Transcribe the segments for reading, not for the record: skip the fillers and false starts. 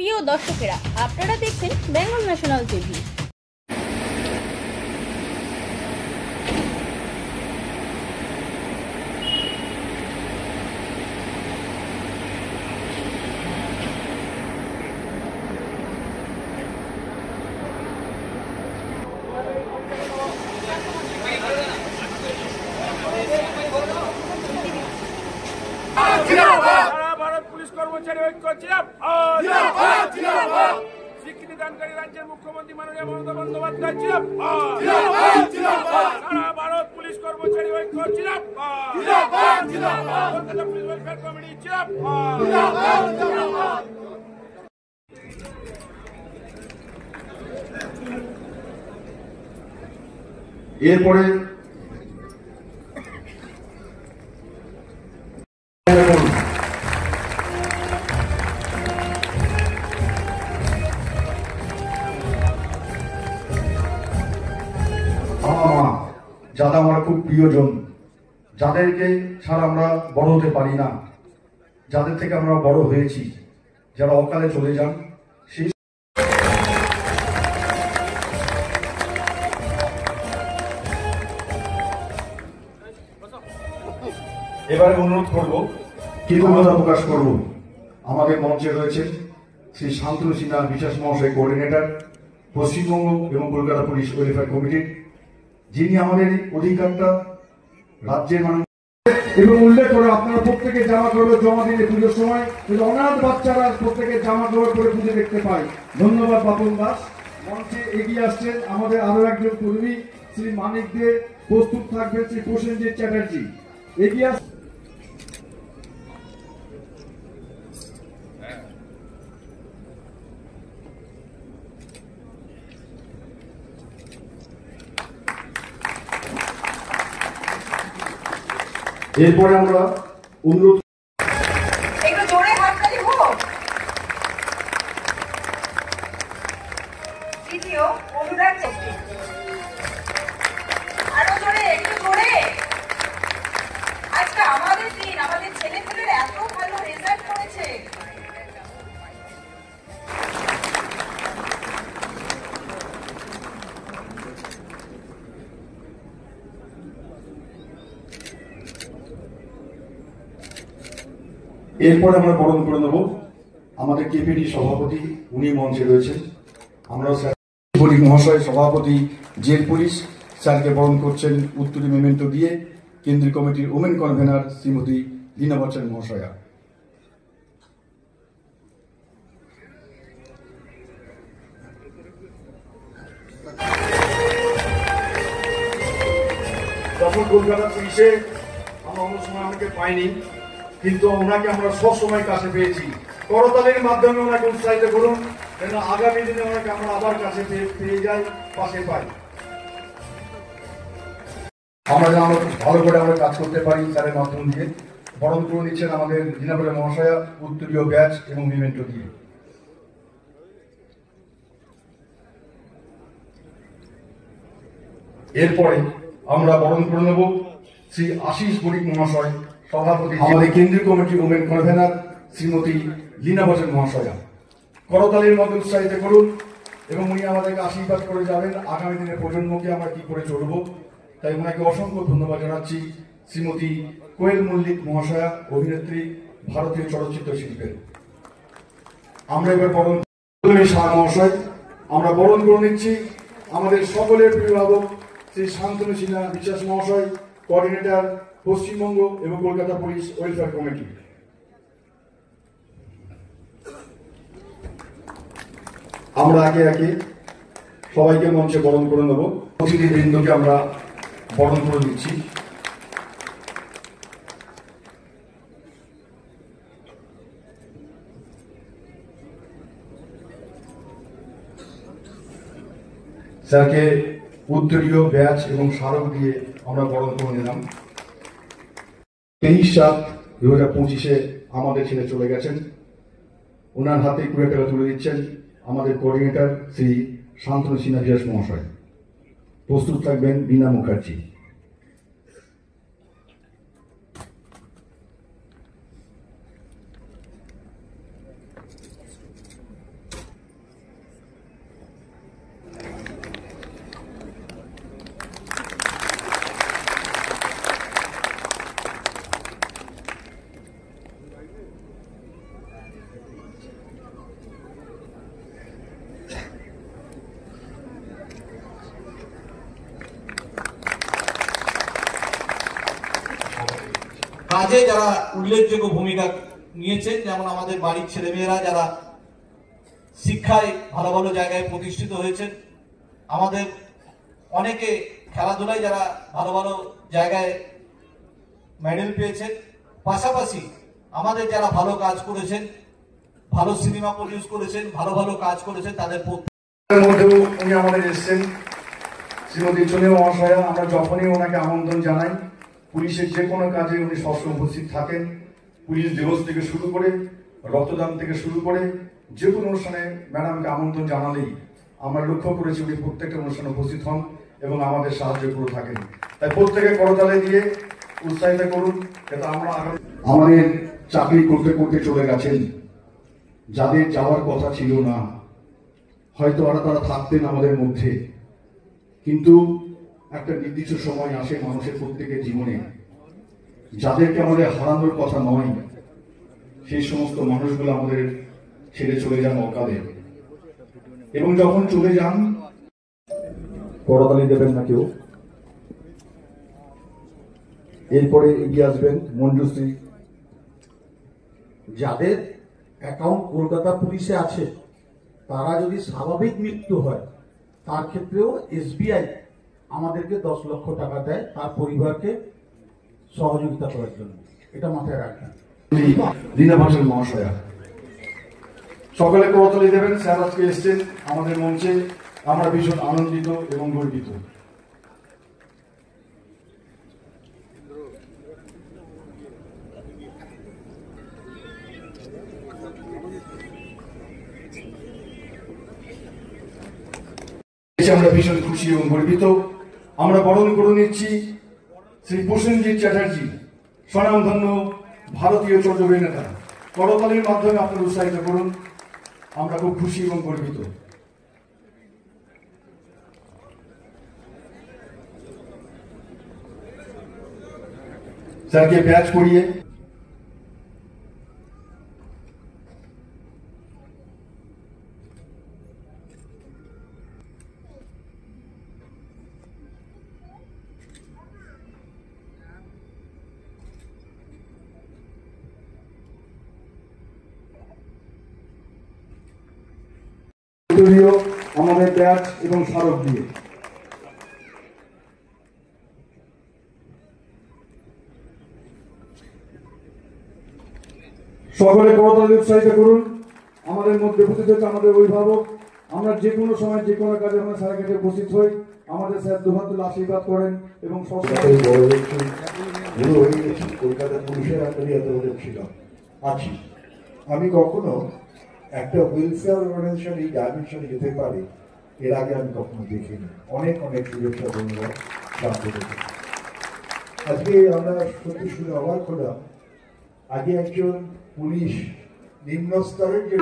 প্রিয় দর্শকেরা, আপনারা দেখছেন Bengal national TV. Bharat police কর্মচারী ঐক্য স্বীকৃতি দানকারী রাজ্যের মুখ্যমন্ত্রী মাননীয় মমতা বন্দ্যোপাধ্যায় সারা ভারত পুলিশ কর্মচারী ঐক্য কলকাতা পুলিশ ওয়েলফেয়ার কমিটি এরপরে যারা আমরা খুব প্রিয়জন, যাদেরকে ছাড়া আমরা বড় হতে পারি না, যাদের থেকে আমরা বড় হয়েছি, যারা অকালে চলে যান, সেই এবারে অনুরোধ করব, কৃতজ্ঞতা প্রকাশ করব। আমাদের মঞ্চে রয়েছে শ্রী শান্তনু সিনহা বিশ্বাস মহাশয়, কোঅর্ডিনেটর পশ্চিমবঙ্গ এবং কলকাতা পুলিশ ওয়েলফেয়ার কমিটির, যিনি আমাদের অধিকারটা রাজ্যের মানুষ এবং উল্লেখ করে আপনারা প্রত্যেকে জামা কাপড় জমা দিলে পুজোর সময় অনাথ বাচ্চারা প্রত্যেকের জামা কাপড় পরে পুজো দেখতে পাই। ধন্যবাদ বাপন দাস। মঞ্চে এগিয়ে আসছেন আমাদের আরো একজন কর্মী শ্রী মানিক দে, প্রস্তুত থাকবেন শ্রী প্রসেনজিৎ চ্যাটার্জি। এগিয়ে আস এরপরে আমরা অনুরোধ একটু জোরে হাততালি হোক। দ্বিতীয় অনুরাগ চেষ্টি, আরো জোরে, একটু জোরে। আজকে আমাদের দিন, আমাদের ছেলেপেলেরা এত ভালো রেজাল্ট করেছে। এরপরে আমরা বরণ করে নেব আমাদের কেপিডি সভাপতি, উনি মঞ্চে রয়েছেন। আমরা বলি মহাশয় সভাপতি জেল পুলিশ স্যারকে বরণ করছেন উত্তরী মেমেন্টো দিয়ে কেন্দ্রীয় কমিটির ওমেন কনভেনার শ্রীমতী লীনা বচ্চন মহাশয়া। তখন কলকাতা পুলিশে আমরা অন্য সময় আমাকে পাইনি, কিন্তু ওনাকে আমরা সবসময় কাছে পেয়েছি। করতালির মাধ্যমে ওনাকে উৎসাহিত করুন, যেন আগামী দিনে ওনাকে আমরা আবার কাছে পেয়ে যাই, পাশে পাই। আমরা যেন ভালো করে আমরা কাজ করতে পারি স্যারের মাধ্যম দিয়ে। বরণ করে নিচ্ছেন আমাদের দীনাবলে মহাশয়া উত্তরীয় ব্যাচ এবং মেমেন্টো দিয়ে। এরপরে আমরা বরণ করে নেব শ্রী আশিস বণিক মহাশয় সভাপতি, আমাদের কেন্দ্রীয় কমিটির ওমেন কনভেনার শ্রীমতী লীনা বচ্চন মহাশয়া। করতালির মধ্যে উৎসাহিত করুন এবং উনি আমাদেরকে আশীর্বাদ করে যাবেন আগামী দিনের প্রজন্মকে আমরা কি করে চলবো। তাই ওনাকে অসংখ্য ধন্যবাদ জানাচ্ছি। শ্রীমতী কোয়েল মল্লিক মহাশয়া, অভিনেত্রী, ভারতীয় চলচ্চিত্র শিল্পের। আমরা এবার বরণ শাহ মহাশয় আমরা বরণ করে নিচ্ছি আমাদের সকলের প্রিয়ভাবক শ্রী শান্তনু সিনহা বিশ্বাস মহাশয়, কোঅর্ডিনেটর পশ্চিমবঙ্গ এবং কলকাতা পুলিশ ওয়েলফেয়ার কমিটি। আমরা একে একে সবাইকে মঞ্চে বরণ করে নেব। অতিথিবৃন্দকে আমরা বরণ করে নিচ্ছি। স্যারকে উত্তরীয় ব্যাচ এবং স্মারক দিয়ে আমরা বরণ করে নিলাম। 23/7/2025 আমাদের ছেলে চলে গেছেন। ওনার হাতে 20 টাকা তুলে দিচ্ছেন আমাদের কোঅর্ডিনেটর শ্রী শান্তনু সিনহা বিশ্বাস মহাশয়। প্রস্তুত থাকবেন বীণা মুখার্জি। কাজে যারা উল্লেখযোগ্য ভূমিকা নিয়েছেন, যেমন আমাদের বাড়ির ছেলেমেয়েরা যারা শিক্ষায় ভালো ভালো জায়গায় প্রতিষ্ঠিত হয়েছেন, আমাদের অনেকে খেলাধুলায় যারা ভালো ভালো জায়গায় মেডেল পেয়েছেন, পাশাপাশি আমাদের যারা ভালো কাজ করেছেন, ভালো সিনেমা প্রডিউস করেছেন, ভালো ভালো কাজ করেছেন, তাদের মধ্যেও উনি আমাদের এসছেন শ্রীমতী চলে মহাশয়া। আমরা যখনই ওনাকে আমন্ত্রণ জানাই, পুলিশের যে কোনো কাজে উনি সবসময় উপস্থিত থাকেন। পুলিশ দিবস থেকে শুরু করে, রক্তদান থেকে শুরু করে যে কোনো অনুষ্ঠানে ম্যাডামকে আমন্ত্রণ জানালেই আমরা লক্ষ্য করেছি উনি প্রত্যেকটা অনুষ্ঠানে উপস্থিত হন এবং আমাদের সাহায্য করে থাকেন। তাই প্রত্যেকে করতালি দিয়ে উৎসাহিত করুন। এটা আমরা আমাদের চাকরি করতে করতে চলে গেছেন, যাদের যাওয়ার কথা ছিল না, হয়তো তারা থাকতেন আমাদের মধ্যে, কিন্তু একটা নির্দিষ্ট সময় আসে মানুষের প্রত্যেকের জীবনে যাদেরকে আমাদের হারানোর কথা নয়, সেই সমস্ত মানুষগুলো আমাদের ছেড়ে চলে যান অকালে। এবং যখন চলে যান, করতালি দেবেন না কেউ। এরপরে এগিয়ে আসবেন মঞ্জুশ্রী। যাদের অ্যাকাউন্ট কলকাতা পুলিশে আছে, তারা যদি স্বাভাবিক মৃত্যু হয়, তার ক্ষেত্রেও SBI আমাদেরকে 10 লক্ষ টাকা দেয় তার পরিবারকে সহযোগিতা করার জন্য। এটা মাথায় রাখবেন। লীনা ভাষণ মহাশয়া সকলে করতালি দেবেন। স্যার আজকে এসছেন আমাদের মঞ্চে, আমরা ভীষণ আনন্দিত এবং গর্বিত। আমরা ভীষণ খুশি এবং গর্বিত। আমরা বরণ করে নিচ্ছি শ্রী প্রসেনজিৎ চ্যাটার্জি, স্বনামধন্য ভারতীয় চলচ্চিত্র অভিনেতা। করতালির মাধ্যমে আপনারা উৎসাহিত করুন, আমরা খুব খুশি এবং গর্বিত। স্যারকে ব্যাচ করিয়ে আমাদের ব্যাচ এবং স্মারক দিয়ে সকলে করতালি উৎসাহিত করুন। আমাদের মধ্যে উপস্থিত হচ্ছে আমাদের অভিভাবক। আমরা যে কোনো সময় যে কোনো কাজে আমরা স্যারের কাছে উপস্থিত হই, আমাদের স্যার দুহাত তুলে আশীর্বাদ করেন এবং সবসময় বড় হয়েছি কলকাতা পুলিশের আন্ডারে এতদিন ছিলাম আছি। আমি কখনো একটা ওয়েলফেয়ার অর্গানাইজেশন এই ডাইমেনশনে যেতে পারে এর আগে আমি কখনো দেখিনি। অনেক অনেক শুভেচ্ছা ধন্যবাদ। আজকে আমরা সত্যি শুনে অবাক হলাম, আগে একজন পুলিশ নিম্ন স্তরের যে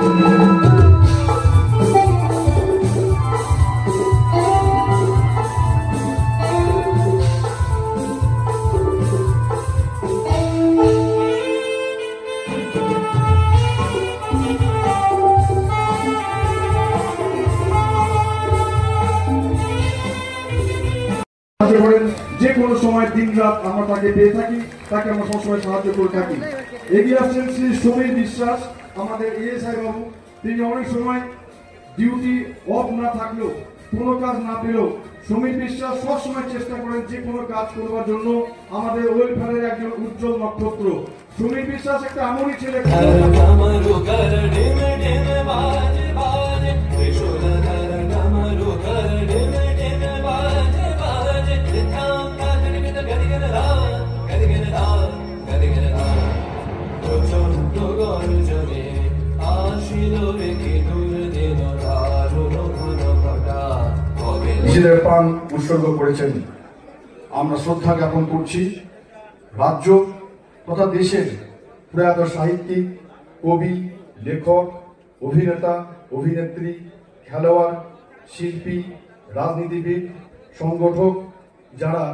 যে কোনো সময় দিন রাত আমরা তাকে পেয়ে থাকি, তাকে আমরা সবসময় সাহায্য করে থাকি। এগিয়ে আসছেন শ্রী সমীর বিশ্বাস, আমাদের ASI বাবু। তিনি অনেক সময় ডিউটি অফ না থাকলেও, কোনো কাজ না পেলেও, সমীর বিশ্বাস সবসময় চেষ্টা করেন যে কোনো কাজ করবার জন্য। আমাদের ওয়েলফেয়ারের একজন উজ্জ্বল নক্ষত্র সমীর বিশ্বাস একটা এমনই ছেলে। নিজেদের প্রাণ উৎসর্গ করেছেন। আমরা শ্রদ্ধা জ্ঞাপন করছি রাজ্য তথা দেশের প্রয়াত সাহিত্যিক, কবি, লেখক, অভিনেতা, অভিনেত্রী, খেলোয়াড়, শিল্পী, রাজনীতিবিদ, সংগঠক, যারা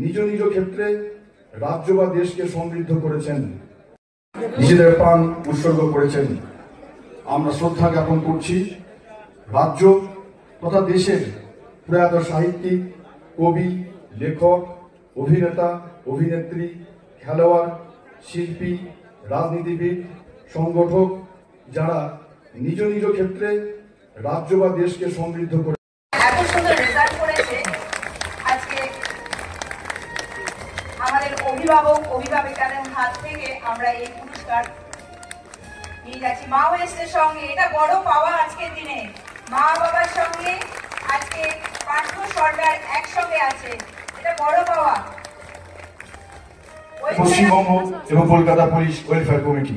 নিজ নিজ ক্ষেত্রে রাজ্য বা দেশকে সমৃদ্ধ করেছেন, নিজেদের প্রাণ উৎসর্গ করেছেন। আমরা শ্রদ্ধা জ্ঞাপন করছি রাজ্য তথা দেশের প্রয়াত সাহিত্যিক, কবি, লেখক, অভিনেতা, অভিনেত্রী, খেলোয়াড়, শিল্পী, রাজনীতিবিদ, সংগঠক যারা নিজ নিজ ক্ষেত্রে রাজ্য বা দেশকে সমৃদ্ধ করে এত সুন্দর রেজাল্ট করেছে। আজকে আমাদের অভিভাবিকাদের হাত থেকে আমরা এই পুরস্কার নিয়ে যাচ্ছি মাওয়েস্টের সঙ্গে। এটা বড় পাওয়া আজকের দিনে। মা বাবার সঙ্গে আজকে পার্থ সরকার একসঙ্গে আছে, এটা বড় পাওয়া। পশ্চিমবঙ্গ এবং কলকাতা পুলিশ ওয়েলফেয়ার কমিটি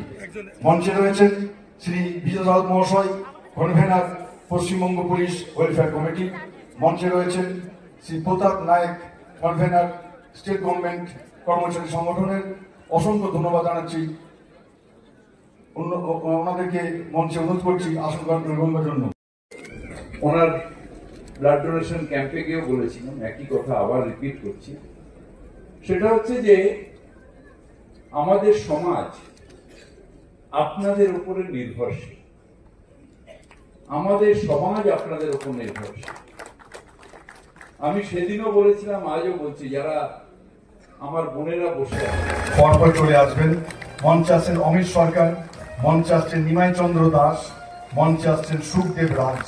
মঞ্চে রয়েছেন শ্রী বিজয় রাউত মহাশয়, convener Paschimbanga police welfare committee. মঞ্চে রয়েছেন শ্রী প্রতাপ নায়ক, কনভেনার স্টেট গভর্নমেন্ট কর্মচারী সংগঠনের। অসংখ্য ধন্যবাদ জানাচ্ছি। ওনাদেরকে মঞ্চে অনুরোধ করছি আসন গ্রহণের জন্য। ওনার ব্লাড ডোনেশন ক্যাম্পে গিয়েও বলেছিলাম, একই কথা আবার রিপিট করছি। সেটা হচ্ছে যে আমাদের সমাজ আপনাদের উপরে নির্ভরশীল, আমাদের সমাজ আপনাদের উপর নির্ভরশীল। আমি সেদিনও বলেছিলাম, আজও বলছি, যারা আমার বোনেরা বসে আছে পরপর চলে আসবেন। মঞ্চে আসছেন অমিত সরকার, মঞ্চে আসছেন নিমাই চন্দ্র দাস, মঞ্চে আসছেন সুখদেব রাজ।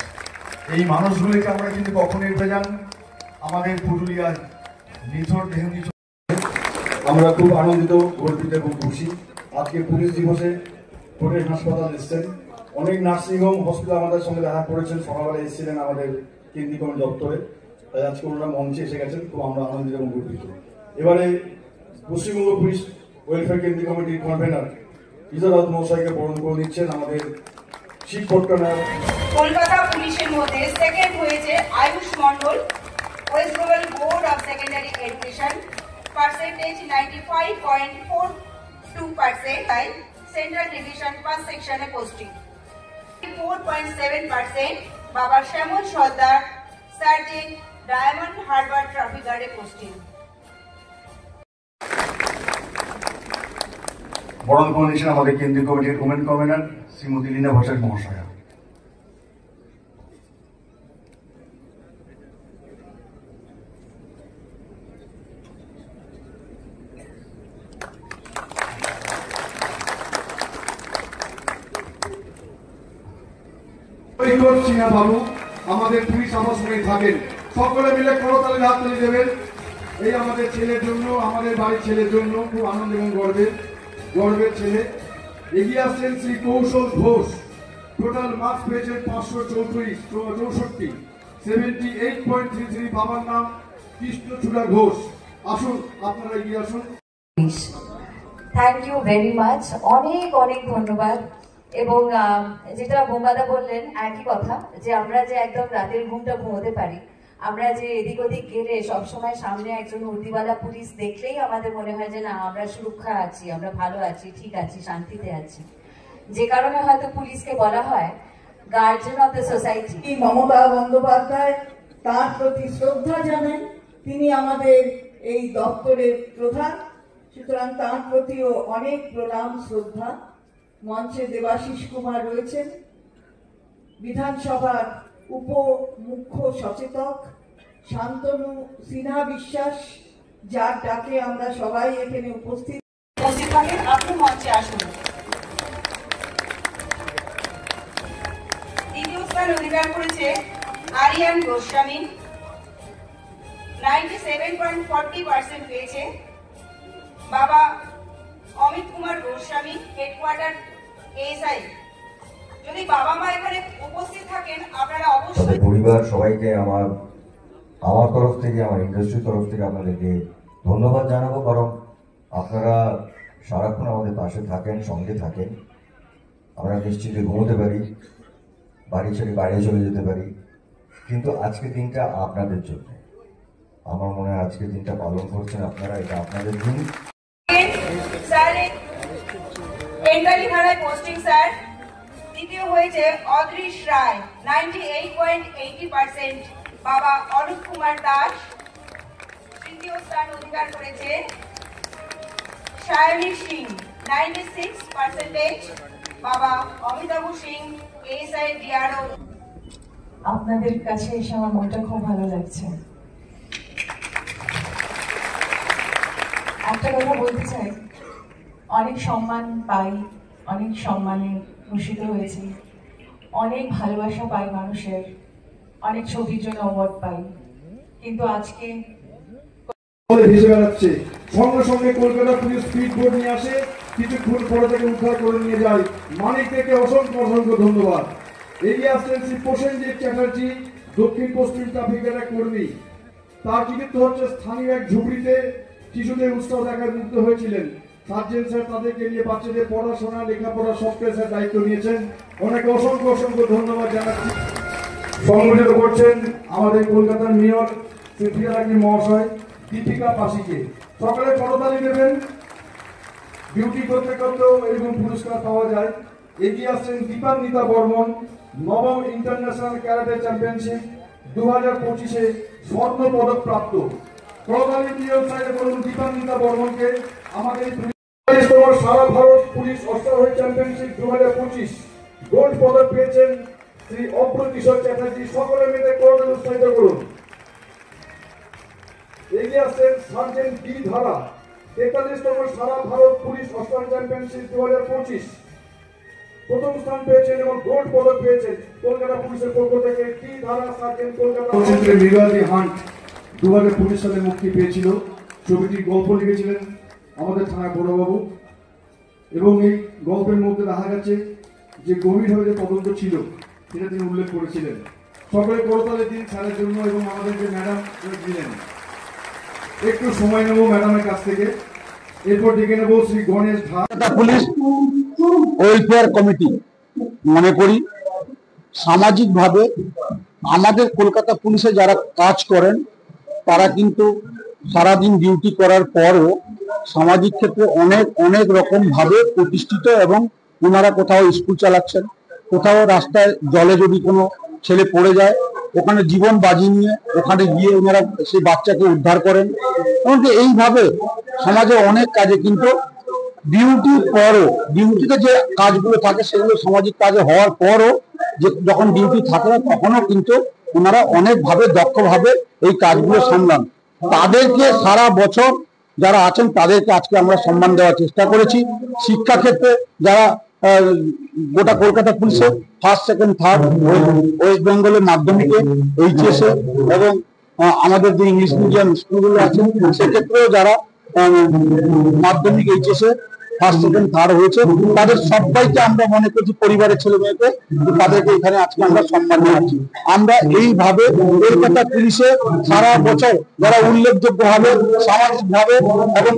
এই মানুষগুলিকে আমরা কিন্তু কখনোই ভুলে যান। আমাদের পুরুলিয়ার নিথর দেহ আমরা খুব আনন্দিত, গর্বিত এবং খুশি। আজকে পুলিশ দিবসে কোর্টের হাসপাতাল এসছেন, অনেক নার্সিংহোম হসপিটাল আমাদের সঙ্গে দেখা করেছেন, সকালবেলা এসেছিলেন আমাদের কেন্দ্রীয় কমিটি দপ্তরে। তাই আজকে ওনারা মঞ্চে এসে গেছেন, খুব আমরা আনন্দিত এবং গর্বিত। এবারে পশ্চিমবঙ্গ পুলিশ ওয়েলফেয়ার কেন্দ্রীয় কমিটির কনভেনার বিজয় রাউত মহাশয়কে বরণ করে দিচ্ছেন আমাদের চিফ পট্টনায়ক। কলকাতা পুলিশের মধ্যে সেকেন্ড হয়েছে Ayush Mondal, West Bengal board of secondary education, percentage 95.42%, তাই সেন্ট্রাল ডিভিশন ফার্স্ট সেকশনে পোস্টিং। 4.7% বাবা শ্যামল সর্দার, সার্জেন্ট, ডায়মন্ড হারবার ট্রাফিক গার্ডে পোস্টিং। বরণ করে নিয়েছেন আমাদের কেন্দ্রীয় কমিটির ওমেন কনভেনার শ্রীমতী লীনা ভট্টাচার্য মহাশয়া। সিনহা বাবু আমাদের পুলিশ আমার সঙ্গে থাকেন, সকলে মিলে করতালি হাত তুলে দেবেন। এই আমাদের ছেলের জন্য, আমাদের বাড়ির ছেলের জন্য খুব আনন্দ এবং গর্বের ছেলে। এগিয়ে আসছেন শ্রী কৌশল ঘোষ, টোটাল মার্কস পেয়েছেন 564, 78.33। বাবার নাম কৃষ্ণচূড়া ঘোষ। আসুন, আপনারা এগিয়ে আসুন। থ্যাংক ইউ ভেরি মাচ, অনেক অনেক ধন্যবাদ। এবং যেটা বোম্বাদা বললেন একই কথা, যে আমরা যে একদম রাতের ঘুমটা ঘুমোতে পারি, আমরা যে এদিক ওদিক গেলে সবসময় সামনে একজন উর্দিওয়ালা পুলিশ দেখলেই আমাদের মনে হয় যে না, আমরা সুরক্ষা আছি, আমরা ভালো আছি, ঠিক আছি, শান্তিতে আছি। যে কারণে হয়তো পুলিশকে বলা হয় guardian of the society. Mamata Bandyopadhyay তার প্রতি শ্রদ্ধা জানান, তিনি আমাদের এই দপ্তরের প্রধান, সুতরাং তার প্রতিও অনেক প্রণাম শ্রদ্ধা। মঞ্চে দেবাশিস কুমার রয়েছেন, বিধানসভার উপ মুখ্য সচেতক শান্তনু সিনহা বিশ্বাস, যার ডাকে আমরা সবাই এখানে উপস্থিত। আপনি মঞ্চে আসুন। দ্বিতীয় স্থান অধিকার করেছে আরিয়ান গোস্বামী, 97.40% পেয়েছে। বাবা অমিত কুমার গোস্বামী, হেডকোয়ার্টার এএসআই। যদি বাবা মা এখানে উপস্থিত থাকেন, আপনারা অবশ্যই পরিবার সবাইকে আমার তরফ থেকে, আমার ইন্ডাস্ট্রির তরফ থেকে আপনাদেরকে ধন্যবাদ জানাবো, কারণ আপনারা সারাক্ষণ আমাদের পাশে থাকেন, সঙ্গে থাকেন। আমরা নিশ্চিন্তে ঘুমোতে পারি, বাড়ি ছেড়ে বাইরে চলে যেতে পারি, কিন্তু আজকের দিনটা আপনাদের জন্য। আমার মনে হয় আজকের দিনটা পালন করছেন আপনারা, এটা আপনাদের দিন। স্যার বেঙ্গালি থানায় পোস্টিং স্যার। দ্বিতীয় হয়েছে অদৃশ রায়, 98.80%। বাবা অরূপ কুমার দাস। তৃতীয় স্থান অধিকার করেছে সায়নী সিং, 96%। বাবা অমিতাভ সিং, এএসআই ডিআরও। আপনাদের কাছে এসে আমার মনটা খুব ভালো লাগছে। একটা কথা বলতে চাই, অনেক সম্মান পাই, অনেক সম্মানে ভূষিত হয়েছি, অনেক ভালোবাসা পাই মানুষের, অনেক ছবির জন্য অ্যাওয়ার্ড পাই, কিন্তু আজকে ভেসে বেড়াচ্ছে। সঙ্গে সঙ্গে কলকাতা পুলিশ স্পিড বোট নিয়ে আসে, কিছুক্ষণ পরে থেকে উদ্ধার করে নিয়ে যায়। মানিক থেকে অসংখ্য অসংখ্য ধন্যবাদ। এগিয়ে আসছেন শ্রী প্রসেনজিৎ চ্যাটার্জি, দক্ষিণ পশ্চিম ট্রাফিকের এক কর্মী। তার কৃতিত্ব হচ্ছে স্থানীয় এক ঝুপড়িতে শিশুদের উৎসাহ দেখায় মুগ্ধ হয়েছিলেন। সার্জেন্ট স্যার তাদেরকে নিয়ে বাচ্চাদের পড়াশোনা লেখাপড়া সব স্যার দায়িত্ব নিয়েছেন। অনেকে অসংখ্য অসংখ্য ধন্যবাদ জানাচ্ছি। সংগঠিত করছেন আমাদের কলকাতার মেয়র শ্রী প্রিয়ারানী মহাশয়, দীপিকা পাশিকে। সকালে করতালি দেবেন। ডিউটি করতে করতেও এরকম পুরস্কার পাওয়া যায়। এগিয়ে আসছেন দীপান্বিতা বর্মন, নবম ইন্টারন্যাশনাল ক্যারাটে চ্যাম্পিয়নশিপ 2025-এ স্বর্ণ পদক প্রাপ্ত। করতালি দিয়ে উৎসাহিত করুন দীপান্বিতা বর্মনকে। আমাদের সারা ভারত পুলিশ অশ্বারোহী চ্যাম্পিয়নশিপ 2025 গোল্ড পদক পেয়েছেন শ্রী অভ্র কিশোর চ্যাটার্জি। সকলে মিলে করতালি উৎসাহিত করুন। এগিয়ে আসছেন সার্জেন্ট ডি ধারা, 43তম সারা ভারত পুলিশ অশ্বারোহী চ্যাম্পিয়নশিপ 2025 প্রথম স্থান পেয়েছেন এবং গোল্ড পদক পেয়েছেন কলকাতা পুলিশের পক্ষ থেকে। ডি ধারা সার্জেন্ট কলকাতা। চলচ্চিত্রে মৃগাদি হান্ট 2025 সালে মুক্তি পেয়েছিল। ছবিটির গল্প লিখেছিলেন আমাদের থানার বড়বাবু, এবং এই গল্পের মধ্যে দেখা গেছে যে গভীরভাবে যে তদন্ত ছিল সেটা তিনি উল্লেখ করেছিলেন। সকলে করতালি দিন স্যারের জন্য এবং আমাদের যে ম্যাডাম দিলেন। একটু সময় নেব ম্যাডামের কাছ থেকে, এরপর ডেকে নেব শ্রী গণেশ ঢা। পুলিশ ওয়েলফেয়ার কমিটি মনে করি সামাজিকভাবে আমাদের কলকাতা পুলিশে যারা কাজ করেন তারা কিন্তু সারাদিন ডিউটি করার পরও সামাজিক ক্ষেত্রে অনেক অনেক রকম ভাবে প্রতিষ্ঠিত, এবং ওনারা কোথাও স্কুল চালাচ্ছেন, কোথাও রাস্তায় জলে যদি কোনো ছেলে পড়ে যায় ওখানে জীবন বাজি নিয়ে ওখানে গিয়ে ওনারা সেই বাচ্চাকে উদ্ধার করেন। এমনকি এইভাবে সমাজে অনেক কাজে কিন্তু ডিউটির পরও, ডিউটিতে যে কাজগুলো থাকে সেগুলো সামাজিক কাজে হওয়ার পরও যে যখন ডিউটি থাকে না তখনও কিন্তু ওনারা অনেকভাবে দক্ষভাবে এই কাজগুলো সামলান। তাদেরকে সারা বছর যারা আছেন তাদেরকে আজকে আমরা সম্মান দেওয়ার চেষ্টা করেছি। শিক্ষা ক্ষেত্রে যারা গোটা কলকাতা পুলিশে ফার্স্ট, সেকেন্ড, থার্ড, ওয়েস্ট বেঙ্গলের মাধ্যমিকে, এইচএসে এবং আমাদের যে ইংলিশ মিডিয়াম স্কুলগুলো আছে সেক্ষেত্রেও যারা মাধ্যমিক এইচএসে ফার্স্ট, সেকেন্ড, থার্ড হয়েছে তাদের সবাইকে আমরা মনে করছি পরিবারের ছেলে মেয়েকে, তাদেরকে এখানে আজকে আমরা সম্মান জানাচ্ছি। আমরা এইভাবে কলকাতা পুলিশে সারা বছর যারা উল্লেখযোগ্যভাবে সামাজিকভাবে এবং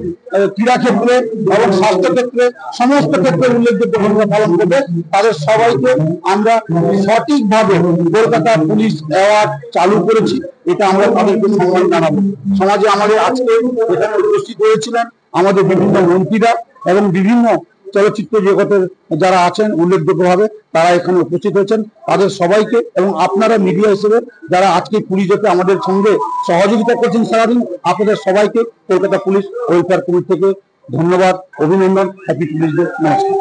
ক্রীড়া ক্ষেত্রে এবং স্বাস্থ্য ক্ষেত্রে সমস্ত ক্ষেত্রে উল্লেখযোগ্য ভূমিকা পালন করবে তাদের সবাইকে আমরা সঠিকভাবে কলকাতা পুলিশ অ্যাওয়ার্ড চালু করেছি। এটা আমরা তাদেরকে সম্মান জানাবো। সমাজে আমাদের আজকে এখানে উপস্থিত হয়েছিলেন আমাদের বিভিন্ন মন্ত্রীরা এবং বিভিন্ন চলচ্চিত্র জগতের যারা আছেন উল্লেখযোগ্যভাবে তারা এখানে উপস্থিত হয়েছেন। তাদের সবাইকে এবং আপনারা মিডিয়া হিসেবে যারা আজকে পুলিশকে আমাদের সঙ্গে সহযোগিতা করছেন সারাদিন, আপনাদের সবাইকে কলকাতা পুলিশ ওয়েলফেয়ার কমিটি থেকে ধন্যবাদ, অভিনন্দন, হ্যাপি পুলিশ ডে, নমস্কার।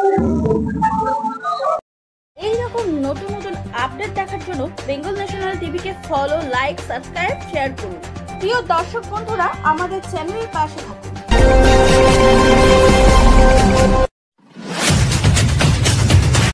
এইরকম নতুন নতুন আপডেট দেখার জন্য বেঙ্গল ন্যাশনাল টিভিকে ফলো, লাইক, সাবস্ক্রাইব, শেয়ার করুন। প্রিয় দর্শক বন্ধুরা, আমাদের চ্যানেলের পাশে থাকুন।